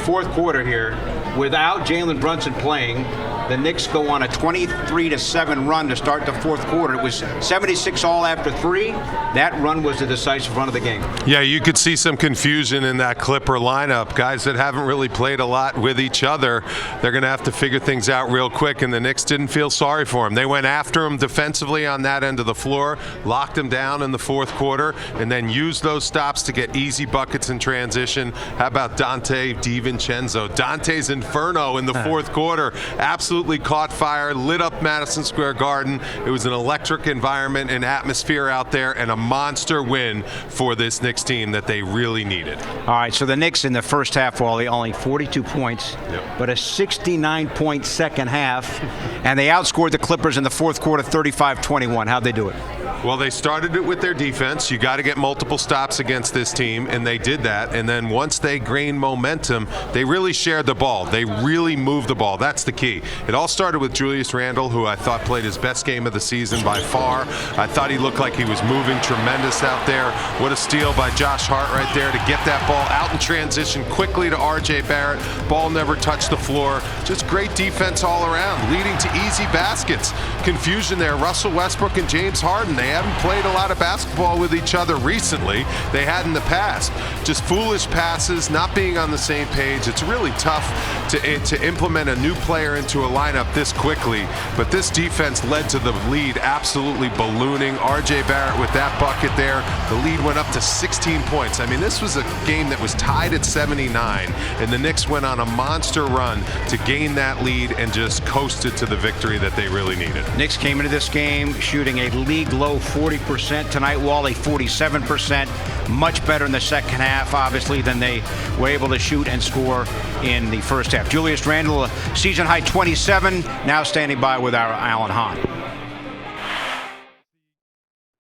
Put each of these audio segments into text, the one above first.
fourth quarter here, without Jalen Brunson playing, the Knicks go on a 23-7 run to start the fourth quarter. It was 76 all after 3. That run was the decisive run of the game. Yeah, you could see some confusion in that Clipper lineup. Guys that haven't really played a lot with each other, they're going to have to figure things out real quick, and the Knicks didn't feel sorry for him. They went after him defensively on that end of the floor, locked him down in the fourth quarter, and then used those stops to get easy buckets in transition. How about Dante DiVincenzo? Dante's Inferno in the fourth quarter absolutely caught fire, lit up Madison Square Garden. It was an electric environment and atmosphere out there, and a monster win for this Knicks team that they really needed. All right, so the Knicks in the first half, Wally, only 42 points, but a 69-point second half, and they outscored the Clippers in the fourth quarter 35-21. How'd they do it? Well, they started it with their defense. You got to get multiple stops against this team, and they did that. And then once they gained momentum, they really shared the ball. They really moved the ball. That's the key. It all started with Julius Randle, who I thought played his best game of the season by far. I thought he looked like he was moving tremendous out there. What a steal by Josh Hart right there to get that ball out in transition quickly to R.J. Barrett. Ball never touched the floor. Just great defense all around, leading to easy baskets. Confusion there. Russell Westbrook and James Harden, they haven't played a lot of basketball with each other recently. They had in the past. Just foolish passes, not being on the same page. It's really tough to implement a new player into a lineup this quickly, but this defense led to the lead absolutely ballooning. R.J. Barrett with that bucket there. The lead went up to 16 points. I mean, this was a game that was tied at 79, and the Knicks went on a monster run to gain that lead and just coasted to the victory that they really needed. Knicks came into this game shooting a league-low 40%. Tonight, Wally, 47%. Much better in the second half, obviously, than they were able to shoot and score in the first half. Julius Randle, season-high 27, now standing by with our Alan Hahn.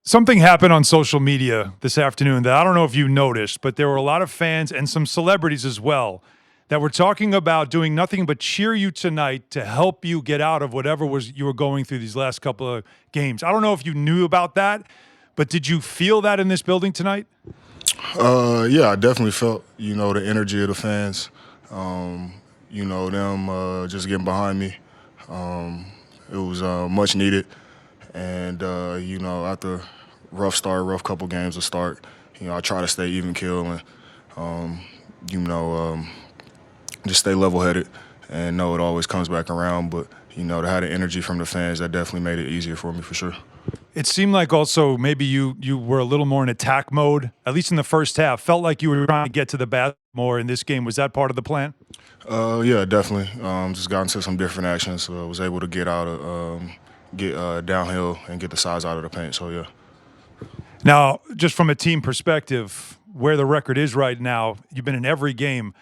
Something happened on social media this afternoon that I don't know if you noticed, but there were a lot of fans and some celebrities as well that were talking about doing nothing but cheer you tonight to help you get out of whatever you were going through these last couple of games. I don't know if you knew about that, but did you feel that in this building tonight? Yeah, I definitely felt, the energy of the fans, them just getting behind me. It was much needed. And, after rough couple games to start, I try to stay even keel and, just stay level-headed and know it always comes back around. But, to have the energy from the fans, that definitely made it easier for me for sure. It seemed like also maybe you were a little more in attack mode, at least in the first half. Felt like you were trying to get to the basket more in this game. Was that part of the plan? Yeah, definitely. Just got into some different actions. Was able to get downhill and get the size out of the paint. So, yeah. Now, just from a team perspective, where the record is right now, you've been in every game.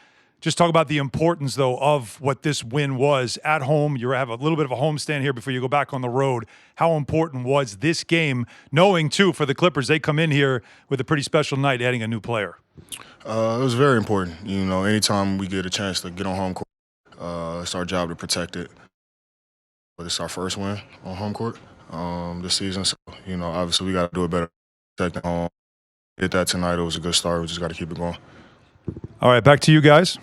Just talk about the importance, though, of what this win was at home. You have a little bit of a homestand here before you go back on the road. How important was this game, knowing, too, for the Clippers, they come in here with a pretty special night adding a new player? It was very important. Anytime we get a chance to get on home court, it's our job to protect it. But it's our first win on home court this season. So, obviously we got to do it better. Protecting home. Did that tonight. It was a good start. We just got to keep it going. All right, back to you guys.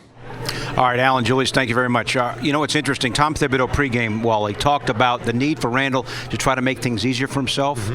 All right, Alan, Julius, thank you very much. It's interesting. Tom Thibodeau pregame, Wally, talked about the need for Randle to try to make things easier for himself.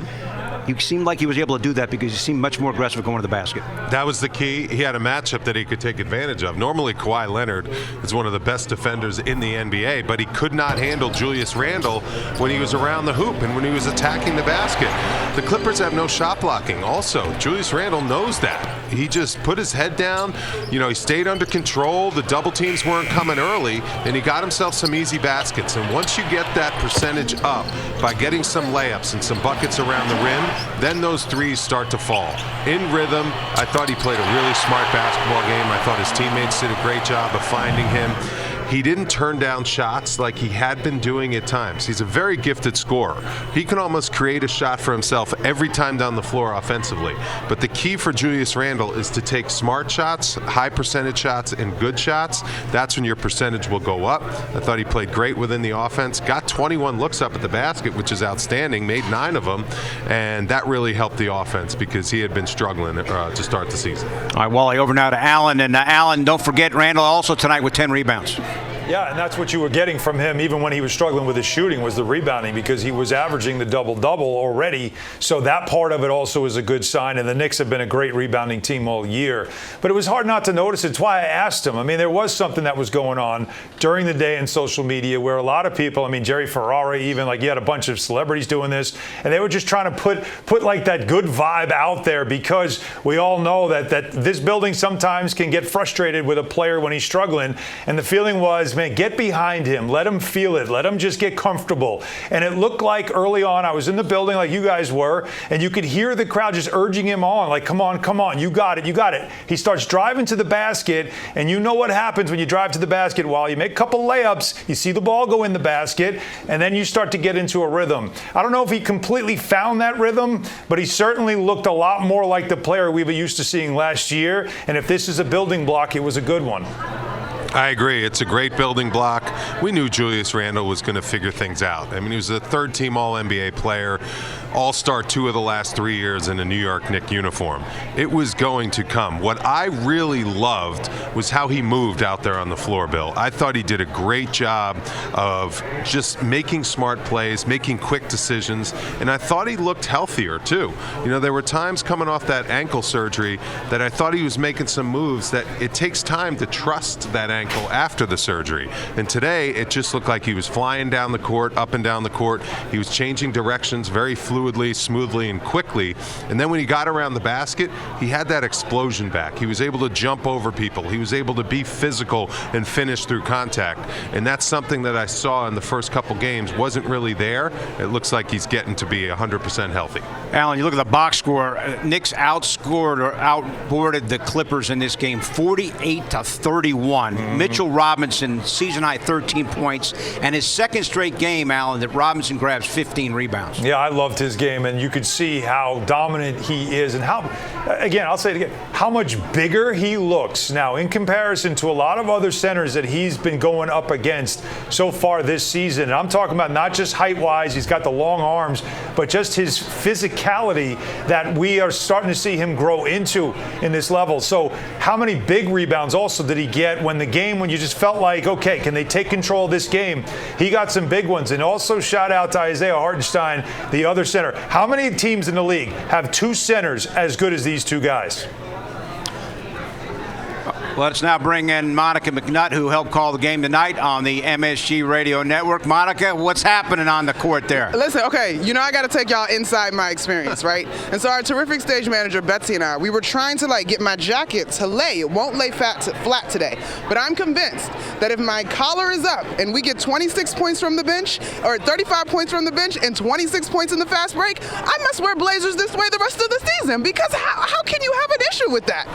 He seemed like he was able to do that because he seemed much more aggressive going to the basket. That was the key. He had a matchup that he could take advantage of. Normally, Kawhi Leonard is one of the best defenders in the NBA, but he could not handle Julius Randle when he was around the hoop and when he was attacking the basket. The Clippers have no shot blocking. Also, Julius Randle knows that. He just put his head down. He stayed under control. The double teams weren't coming early, and he got himself some easy baskets. And once you get that percentage up by getting some layups and some buckets around the rim, then those threes start to fall. In rhythm, I thought he played a really smart basketball game. I thought his teammates did a great job of finding him. he didn't turn down shots like he had been doing at times. He's a very gifted scorer. He can almost create a shot for himself every time down the floor offensively. But the key for Julius Randle is to take smart shots, high percentage shots, and good shots. That's when your percentage will go up. I thought he played great within the offense, got 21 looks up at the basket, which is outstanding, made 9 of them, and that really helped the offense because he had been struggling to start the season. All right, Wally, over now to Allen. And Allen, don't forget, Randle also tonight with 10 rebounds. Yeah, and that's what you were getting from him even when he was struggling with his shooting was the rebounding because he was averaging the double-double already. So that part of it also is a good sign, and the Knicks have been a great rebounding team all year. But it was hard not to notice. It's why I asked him. I mean, there was something that was going on during the day in social media where a lot of people, I mean, Jerry Ferrari even, like, you had a bunch of celebrities doing this, and they were just trying to put like that good vibe out there because we all know that this building sometimes can get frustrated with a player when he's struggling. And the feeling was, man, get behind him. Let him feel it. Let him just get comfortable. And it looked like early on, I was in the building like you guys were, and you could hear the crowd just urging him on, like, come on, you got it, you got it. He starts driving to the basket, and you know what happens when you drive to the basket. While you make a couple layups, you see the ball go in the basket, and then you start to get into a rhythm. I don't know if he completely found that rhythm, but he certainly looked a lot more like the player we were used to seeing last year. And if this is a building block, it was a good one. I agree. It's a great building block. We knew Julius Randle was going to figure things out. I mean, he was a third-team All-NBA player, All-Star 2 of the last 3 years in a New York Knicks uniform. It was going to come. What I really loved was how he moved out there on the floor, Bill. I thought he did a great job of just making smart plays, making quick decisions, and I thought he looked healthier, too. You know, there were times coming off that ankle surgery that I thought he was making some moves that it takes time to trust that ankle after the surgery. And today, it just looked like he was flying down the court, up and down the court. He was changing directions very fluidly, smoothly, and quickly. And then when he got around the basket, he had that explosion back. He was able to jump over people. He was able to be physical and finish through contact. And that's something that I saw in the first couple games wasn't really there. It looks like he's getting to be 100% healthy. Alan, you look at the box score. Knicks outscored or outboarded the Clippers in this game 48-31. Mitchell Robinson, season high 13 points, and his second straight game, Alan, that Robinson grabs 15 rebounds. Yeah, I loved his game, and you could see how dominant he is and how, again, I'll say it again, how much bigger he looks now in comparison to a lot of other centers that he's been going up against so far this season. And I'm talking about not just height-wise, he's got the long arms, but just his physicality that we are starting to see him grow into in this level. So how many big rebounds also did he get when the game when you just felt like, okay, can they take control of this game? He got some big ones. And also shout out to Isaiah Hartenstein, the other center. How many teams in the league have 2 centers as good as these 2 guys? Let's now bring in Monica McNutt, who helped call the game tonight on the MSG Radio Network. Monica, what's happening on the court there? Listen, okay, you know I got to take y'all inside my experience, right? And so our terrific stage manager, Betsy, and I, we were trying to get my jacket to lay. It won't lay flat today. But I'm convinced that if my collar is up and we get 26 points from the bench, or 35 points from the bench and 26 points in the fast break, I must wear blazers this way the rest of the season because how can you have an issue with that?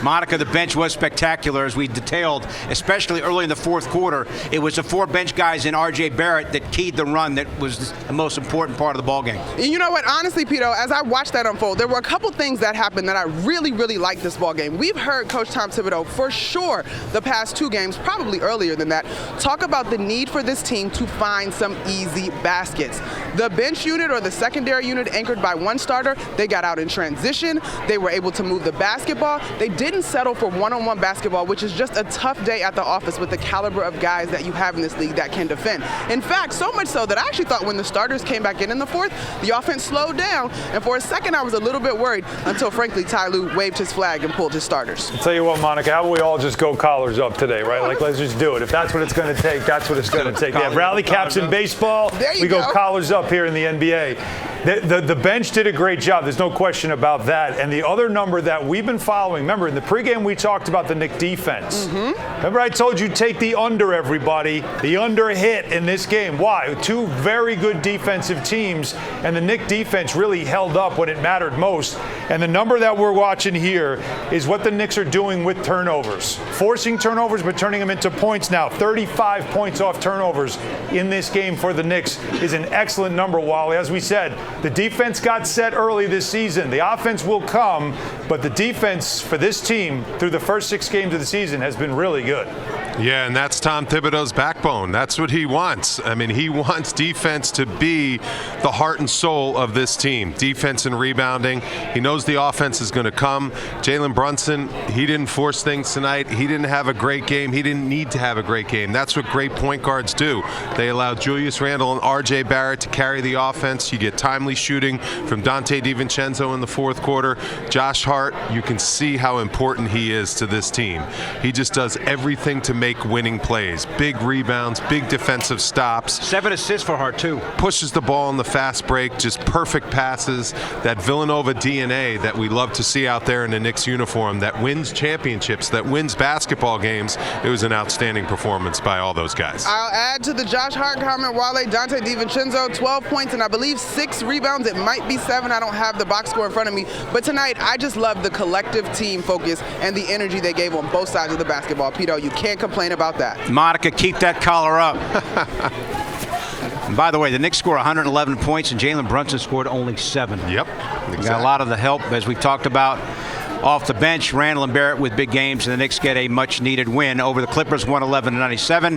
Monica, the bench was spectacular, as we detailed, especially early in the fourth quarter. It was the 4 bench guys and R.J. Barrett that keyed the run that was the most important part of the ballgame. You know what? Honestly, Pidto, as I watched that unfold, there were a couple things that happened that I really, really liked this ballgame. We've heard Coach Tom Thibodeau for sure the past 2 games, probably earlier than that, talk about the need for this team to find some easy baskets. The bench unit or the secondary unit anchored by 1 starter, they got out in transition. They were able to move the basketball. They didn't settle for one-on-one basketball, which is just a tough day at the office with the caliber of guys that you have in this league that can defend. In fact, so much so that I actually thought when the starters came back in the fourth, the offense slowed down, and for a second I was a little bit worried until, frankly, Ty Lue waved his flag and pulled his starters. I'll tell you what, Monica, how about we all just go collars up today, right? Like, let's just do it. If that's what it's going to take, that's what it's going to take. They have rally caps in baseball. There you we go go. collars up here in the NBA. The bench did a great job. There's no question about that. And the other number that we've been following, remember in the pregame we talked about the Knicks defense. Remember I told you take the under, everybody. The under hit in this game. Why? Two very good defensive teams, and the Knicks defense really held up when it mattered most. And the number that we're watching here is what the Knicks are doing with turnovers. Forcing turnovers but turning them into points now. 35 points off turnovers in this game for the Knicks is an excellent number, Wally. As we said, the defense got set early this season. The offense will come, but the defense for this team through the first 6 games of the season has been really good. Yeah, and that's Tom Thibodeau's backbone. That's what he wants. I mean, he wants defense to be the heart and soul of this team. Defense and rebounding. He knows the offense is going to come. Jalen Brunson, he didn't force things tonight. He didn't have a great game. He didn't need to have a great game. That's what great point guards do. They allow Julius Randle and R.J. Barrett to carry the offense. You get timely shooting from Dante DiVincenzo in the fourth quarter. Josh Hart, you can see how important he is to this team. He just does everything to make winning plays. Big rebounds, big defensive stops. 7 assists for Hart, too. Pushes the ball in the fast break, just perfect passes. That Villanova DNA that we love to see out there in the Knicks uniform that wins championships, that wins basketball games. It was an outstanding performance by all those guys. I'll add to the Josh Hart comment, Wale. Dante DiVincenzo, 12 points and I believe 6 rebounds. It might be 7. I don't have the box score in front of me. But tonight, I just love the collective team focus and the energy they gave on both sides of the basketball. Pidto, you can't complain about that. Monica, keep that collar up. And by the way, the Knicks scored 111 points and Jalen Brunson scored only 7. Yep, exactly. Got a lot of the help, as we've talked about, off the bench. Randle and Barrett with big games, and the Knicks get a much-needed win over the Clippers, 111-97.